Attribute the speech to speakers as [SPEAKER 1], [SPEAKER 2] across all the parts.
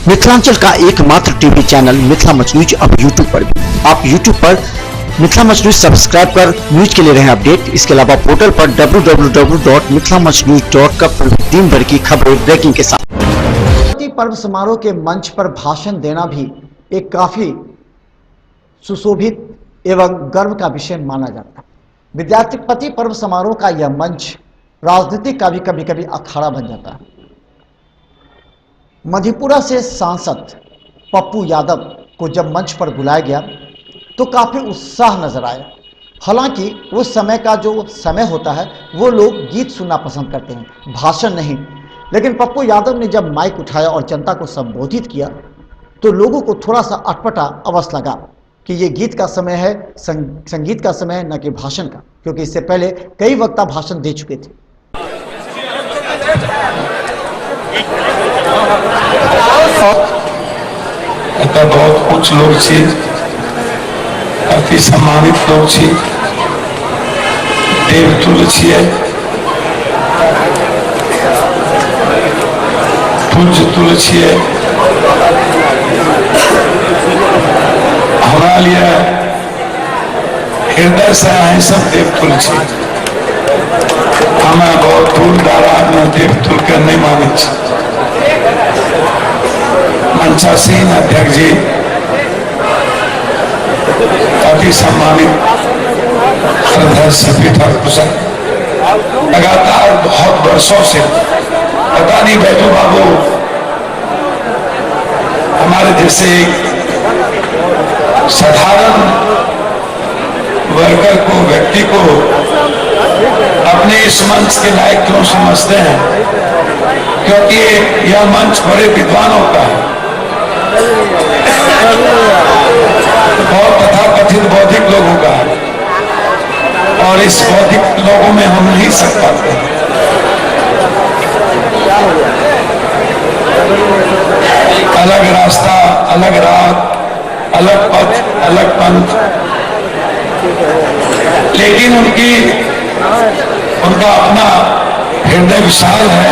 [SPEAKER 1] मिथिलांचल का एकमात्र TV channel Mithila much news अब यूट्यूब पर भी। आप यूट्यूब पर मिथिला मच न्यूज सब्सक्राइब कर न्यूज के लिए रहे अपडेट। इसके अलावा पोर्टल पर www.mithilamachnews.com पर दिन भर की खबरें ब्रेकिंग के साथ। पर्व समारोह के मंच पर भाषण देना भी एक काफी सुशोभित एवं गर्व का विषय माना जाता है। विद्यापति पर्व समारोह का यह मंच राजनीति का भी कभी कभी अखाड़ा बन जाता है। मधेपुरा से सांसद पप्पू यादव को जब मंच पर बुलाया गया तो काफी उत्साह नजर आया। हालांकि उस समय का जो समय होता है वो लोग गीत सुनना पसंद करते हैं, भाषण नहीं। लेकिन पप्पू यादव ने जब माइक उठाया और जनता को संबोधित किया तो लोगों को थोड़ा सा अटपटा अवश्य लगा कि ये गीत का समय है, संगीत का समय है, न कि भाषण का, क्योंकि इससे पहले कई वक्ता भाषण दे चुके थे।
[SPEAKER 2] बहुत कुछ लोग छे, अति सम्मानित लोग छे, देवतुल्य छिए, पूज्य तुल्य छिए। हमारा लिए हृदय से आए सब देवतुल्य छिए। हमें बहुत दूर दराज में देवतुल्य के नहीं माने छे। मंचासीन अध्यक्ष जी, अति सम्मानित श्रद्धा पीठा कुशल, लगातार बहुत वर्षों से पता नहीं बैठो बाबू हमारे जैसे साधारण वर्कर को, व्यक्ति को अपने इस मंच के लायक क्यों समझते हैं, क्योंकि यह मंच बड़े विद्वानों का है। बहुत तथाकथित बौद्धिक लोगों का है और इस बौद्धिक लोगों में हम नहीं सक पाते। अलग रास्ता, अलग राह, अलग पथ, अलग पंथ, लेकिन उनका अपना हृदय विशाल है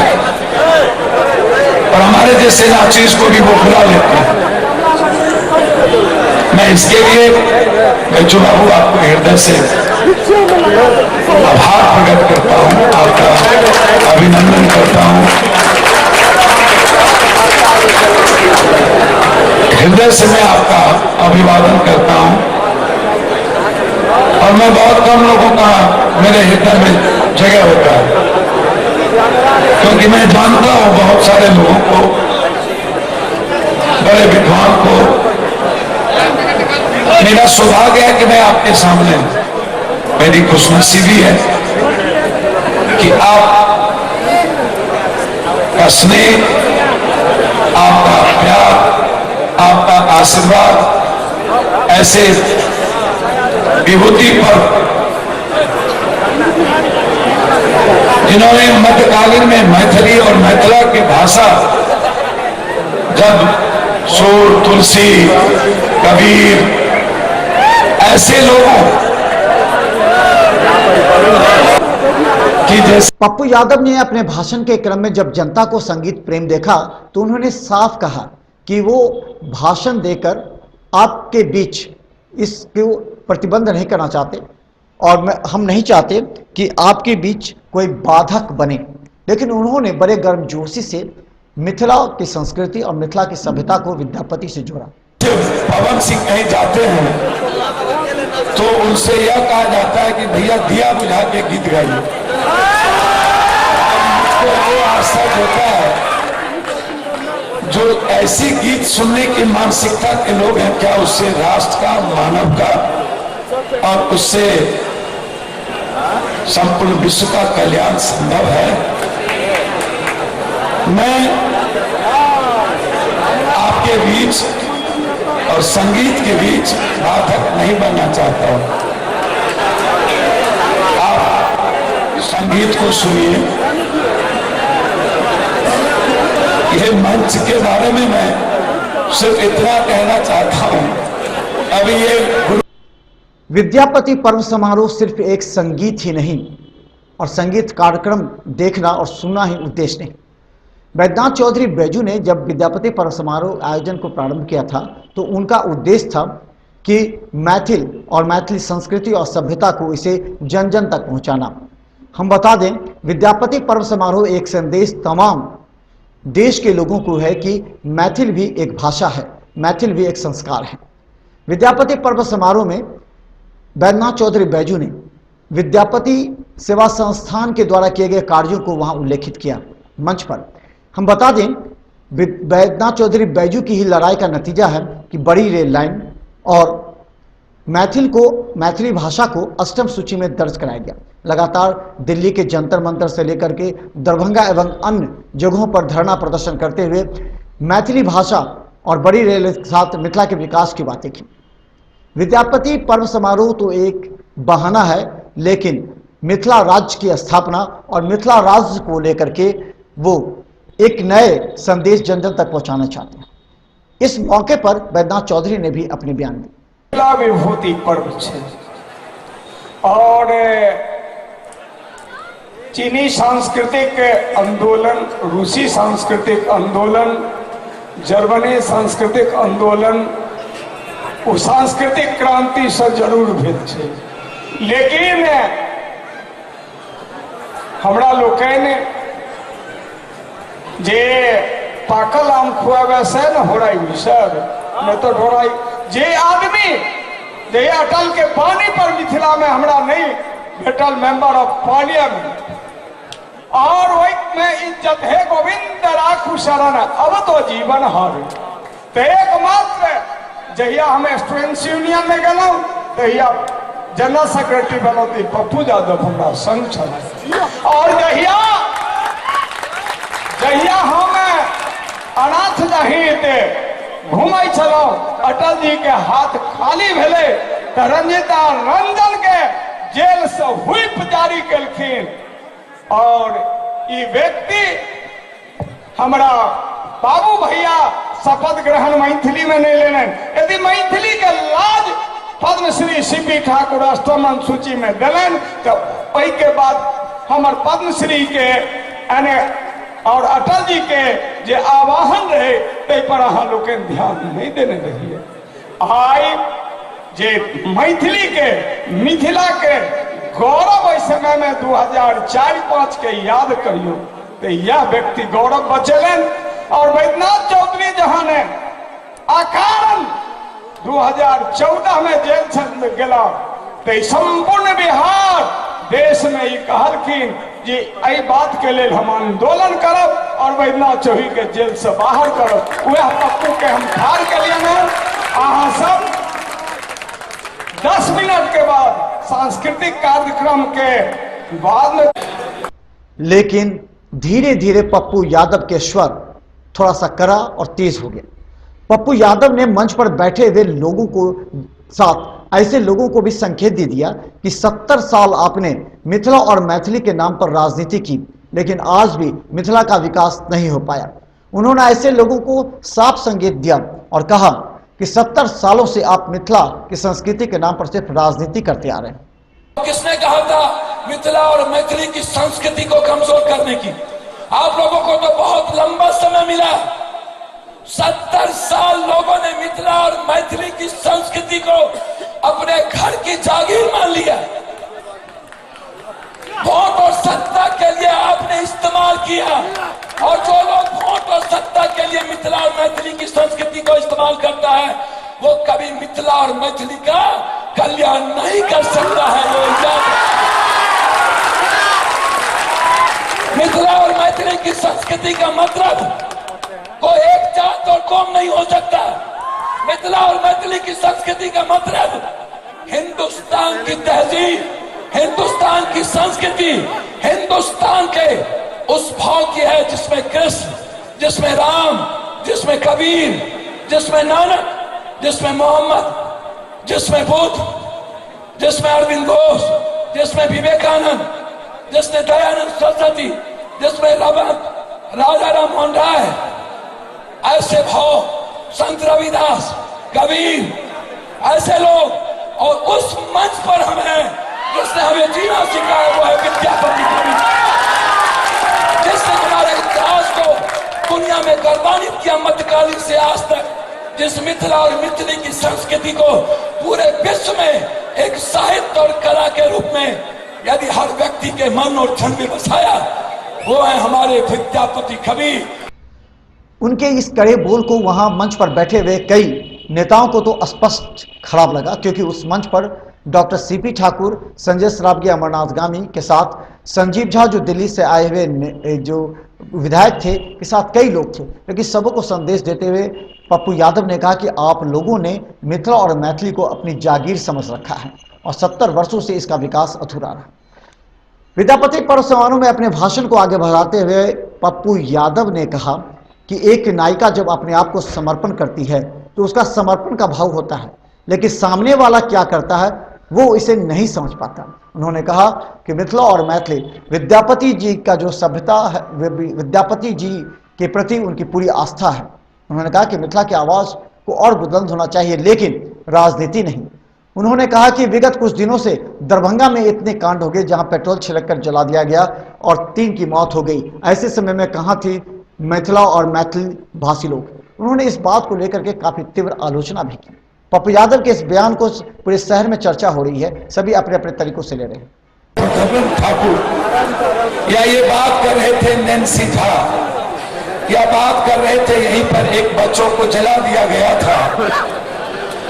[SPEAKER 2] और हमारे जैसे नाचीज को भी वो बुला लेते हैं। मैं इसके लिए बच्चू बाबू आपको हृदय से आभार प्रकट करता हूं, आपका अभिनंदन करता हूं, हृदय से मैं आपका अभिवादन करता हूं। और मैं बहुत कम लोगों का मेरे हृदय में जगह होता है, क्योंकि मैं जानता हूं बहुत सारे लोगों को, बड़े विद्वान को। मेरा सौभाग्य है कि मैं आपके सामने, मेरी खुशनसीबी है कि आपका स्नेह, आपका प्यार, आपका आशीर्वाद ऐसे विभूति पर, जिन्होंने मध्यकालीन में मैथिली और मैथिला की भाषा, जब सूर, तुलसी, कबीर, ऐसे लोगों की जैसे।
[SPEAKER 1] पप्पू यादव ने अपने भाषण के क्रम में जब जनता को संगीत प्रेम देखा तो उन्होंने साफ कहा कि वो भाषण देकर आपके बीच इसको प्रतिबंध नहीं करना चाहते और हम नहीं चाहते कि आपके बीच कोई बाधक बने। लेकिन उन्होंने बड़े गर्मजोशी से मिथिला की संस्कृति और मिथिला की सभ्यता को विद्यापति से जोड़ा।
[SPEAKER 2] पवन सिंह कहीं जाते हैं तो उनसे यह कहा जाता है कि भैया दिया बुझा के गीत गाइए। वो आश्चर्य होता है जो ऐसी गीत सुनने की मानसिकता के लोग हैं, क्या उससे राष्ट्र का, मानव का और उससे संपूर्ण विश्व का कल्याण संभव है। मैं आपके बीच और संगीत के बीच बाधक नहीं बनना चाहता हूं। आप संगीत को सुनिए। यह मंच के बारे में मैं सिर्फ इतना कहना चाहता हूं, अभी ये
[SPEAKER 1] विद्यापति पर्व समारोह सिर्फ एक संगीत ही नहीं और संगीत कार्यक्रम देखना और सुनना ही उद्देश्य नहीं। बैद्यनाथ चौधरी बैजू ने जब विद्यापति पर्व समारोह आयोजन को प्रारंभ किया था तो उनका उद्देश्य था कि मैथिल और मैथिली संस्कृति और सभ्यता को इसे जन जन तक पहुंचाना। हम बता दें, विद्यापति पर्व समारोह एक संदेश तमाम देश के लोगों को है कि मैथिल भी एक भाषा है, मैथिल भी एक संस्कार है। विद्यापति पर्व समारोह में बैद्यनाथ चौधरी बैजू ने विद्यापति सेवा संस्थान के द्वारा किए गए कार्यों को वहां उल्लेखित किया मंच पर। हम बता दें, बैद्यनाथ चौधरी बैजू की ही लड़ाई का नतीजा है कि बड़ी रेल लाइन और मैथिली भाषा को अष्टम सूची में दर्ज कराया गया। लगातार दिल्ली के जंतर मंतर से लेकर के दरभंगा एवं अन्य जगहों पर धरना प्रदर्शन करते हुए मैथिली भाषा और बड़ी रेल के साथ मिथिला के विकास की बातें की। विद्यापति पर्व समारोह तो एक बहाना है, लेकिन मिथिला राज्य की स्थापना और मिथिला राज्य को लेकर के वो एक नए संदेश जन जन तक पहुंचाना चाहते हैं। इस मौके पर बैद्यनाथ चौधरी ने भी अपने बयान दिए।
[SPEAKER 3] मिथिला विभूति पर्व छे और चीनी सांस्कृतिक आंदोलन, रूसी सांस्कृतिक आंदोलन, जर्मनी सांस्कृतिक आंदोलन, वो सांस्कृतिक क्रांति से जरूर भेल छे, लेकिन हमरा लोकनि जे पाकल आम खुआबे से न होराई सर नहीं तो ढोराई जे आदमी जे अटल के पानी पर मिथिला में हमरा नहीं भेटल मेंबर ऑफ पार्लियामेंट और वही में इज्जत है गोविंद राखू शरण अब तो जीवन हार तो एकमात्र जहिया हम स्टूडेंट्स यूनियन में गलौ तहिया जनरल सेक्रेटरी बनौ पप्पू यादव हमरा संग छल और जहिया हम अनाथ जाहित घूमै छलौ अटल जी के हाथ खाली भेले तो रंजिता रंजन के जेल से व्हिप जारी केलखिन और ये व्यक्ति हमरा बाबू भैया शपथ ग्रहण मैथिली में नहीं लेने। यदि मैथिली के लाज पद्मश्री सीपी ठाकुर अष्टम सूची में दिलन तो वही के बाद हमार पद्मश्री के और अटल जी के जे आवाहन रहे ते पर अहाँ लोग ध्यान नहीं देने रहिए। आई जे मैथिली के मिथिला के गौरव इस समय में 2004-5 के याद करियो तो यह व्यक्ति गौरव बचेलन और बैद्यनाथ चौधरी जहां ने अकारण 2014 में जेल में गेला तो संपूर्ण बिहार देश में ही कहलखिन जे एहि बात के लिए हम आंदोलन करब और बैद्यनाथ चौधरी के जेल से बाहर करब। वह पप्पू के हम ठार के लिए अहाँ सब 10 मिनट के बाद सांस्कृतिक कार्यक्रम के बाद में।
[SPEAKER 1] लेकिन धीरे धीरे पप्पू यादव के स्वर थोड़ा सा कड़ा और तेज हो गया। पप्पू यादव ने मंच पर बैठे हुए लोगों को साथ ऐसे लोगों को भी संकेत दे दिया कि 70 साल आपने मिथिला और मैथिली के नाम पर राजनीति की, लेकिन आज भी मिथिला का विकास नहीं हो पाया। उन्होंने ऐसे लोगों को साफ संकेत दिया और कहा कि 70 सालों से आप मिथिला की संस्कृति के नाम पर सिर्फ राजनीति करते आ रहे हैं।
[SPEAKER 4] किसने कहा था मिथिला और मैथिली की संस्कृति को कमजोर करने की? आप लोगों को तो बहुत लंबा समय मिला। 70 साल लोगों ने मिथिला और मैथिली की संस्कृति को अपने घर की जागीर मान लिया। वोट और सत्ता के लिए आपने इस्तेमाल किया और जो लोग वोट और सत्ता के लिए मिथिला और मैथिली की संस्कृति को इस्तेमाल करता है वो कभी मिथिला और मैथिली का कल्याण नहीं कर सकता है। ये मिथिला और मैथिली की संस्कृति का मतलब कोई एक जात और कौम नहीं हो सकता। मिथिला और मैथिली की संस्कृति का मतलब हिंदुस्तान की तहजीब, हिंदुस्तान की संस्कृति, हिंदुस्तान के उस भाव की है जिसमें कृष्ण, जिसमें राम, जिसमें कबीर, जिसमें नानक, जिसमें मोहम्मद, जिसमें बुद्ध, जिसमें अरविंद घोष, जिसमें विवेकानंद, जिसमें दयानंद सरस्वती, जिसमें राजा राम मोहन राय, ऐसे भाव संत रविदास, कबीर, ऐसे लोग। और उस मंच पर हम हैं जिसने हमें जीना सिखाया वो है विद्यापति कवि, जिसने हमारे इतिहास को जिसने गर्वान्वित किया मध्यकालीन से आज तक, जिस मिथिला और मिथिली की संस्कृति को पूरे विश्व में एक साहित्य और कला के रूप में यदि हर व्यक्ति के मन और धन में बसाया, वो है हमारे विद्यापति कबीर।
[SPEAKER 1] उनके इस कड़े बोल को वहां मंच पर बैठे हुए कई नेताओं को तो स्पष्ट खराब लगा, क्योंकि उस मंच पर डॉक्टर सीपी ठाकुर, संजय सरावगी, अमरनाथ गामी के साथ संजीव झा जो दिल्ली से आए हुए जो विधायक थे के साथ कई लोग थे। लेकिन सबों को संदेश देते हुए पप्पू यादव ने कहा कि आप लोगों ने मिथिला और मैथिली को अपनी जागीर समझ रखा है और 70 वर्षों से इसका विकास अधूरा रहा। विद्यापति पर्व समारोह में अपने भाषण को आगे बढ़ाते हुए पप्पू यादव ने कहा कि एक नायिका जब अपने आप को समर्पण करती है तो उसका समर्पण का भाव होता है, लेकिन सामने वाला क्या करता है वो इसे नहीं समझ पाता। उन्होंने कहा कि मिथिला और मैथिली विद्यापति जी का जो सभ्यता है, विद्यापति जी के प्रति उनकी पूरी आस्था है। उन्होंने कहा कि मिथिला की आवाज़ को और बुलंद होना चाहिए, लेकिन राजनीति नहीं। उन्होंने कहा कि विगत कुछ दिनों से दरभंगा में इतने कांड हो गए जहां पेट्रोल छिड़ककर जला दिया गया और 3 की मौत हो गई। ऐसे समय में कहां थी मिथिला और मैथिली भाषी लोग। उन्होंने इस बात को लेकर के काफी तीव्र आलोचना भी की। पप्पू यादव के इस बयान को पूरे शहर में चर्चा हो रही है, सभी अपने अपने तरीकों से ले रहे हैं।
[SPEAKER 2] ठाकुर या ये बात कर रहे थे नैन्सी झा, या बात कर रहे थे यहीं पर एक बच्चों को जला दिया गया था।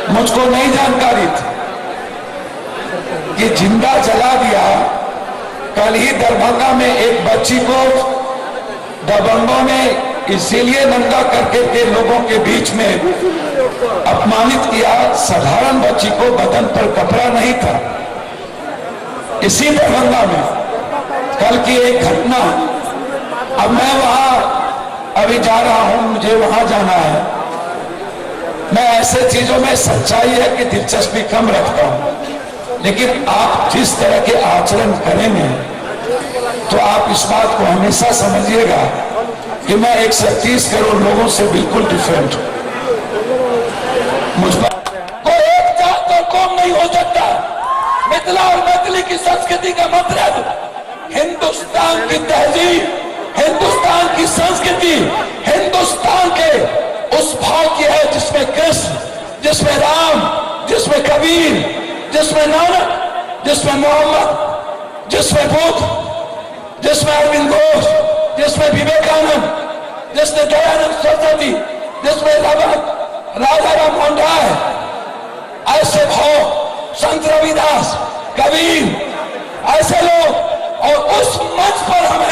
[SPEAKER 2] मुझको नहीं जानकारी थी कि जिंदा जला दिया। कल ही दरभंगा में एक बच्ची को दबंगों ने इसीलिए नंगा करके के लोगों के बीच में अपमानित किया। साधारण बच्ची को बदन पर कपड़ा नहीं था। इसी दरभंगा में कल की एक घटना। अब मैं वहां अभी जा रहा हूं, मुझे वहां जाना है। मैं ऐसे चीजों में सच्चाई है कि दिलचस्पी कम रखता हूं, लेकिन आप जिस तरह के आचरण करेंगे तो आप इस बात को हमेशा समझिएगा कि मैं 130 करोड़ लोगों से बिल्कुल डिफरेंट हूं। मुझ पर
[SPEAKER 4] कोई एक जात और कौम नहीं हो सकता। मिथिला और मैथिली की संस्कृति का मतलब हिंदुस्तान की तहजीब, हिंदुस्तान की संस्कृति, हिंदुस्तान के उस भाव की है जिसमें कृष्ण, जिसमें राम, जिसमें कबीर, जिसमें नानक, जिसमें मोहम्मद, जिसमें बुद्ध, जिसमें अरविंद घोष, जिसमें विवेकानंद, जिसमें दयानंद सरस्वती, जिसमें राजा राम मोहन राय, ऐसे भाव, संत रविदास, कबीर, ऐसे लोग, और उस मंच पर हमें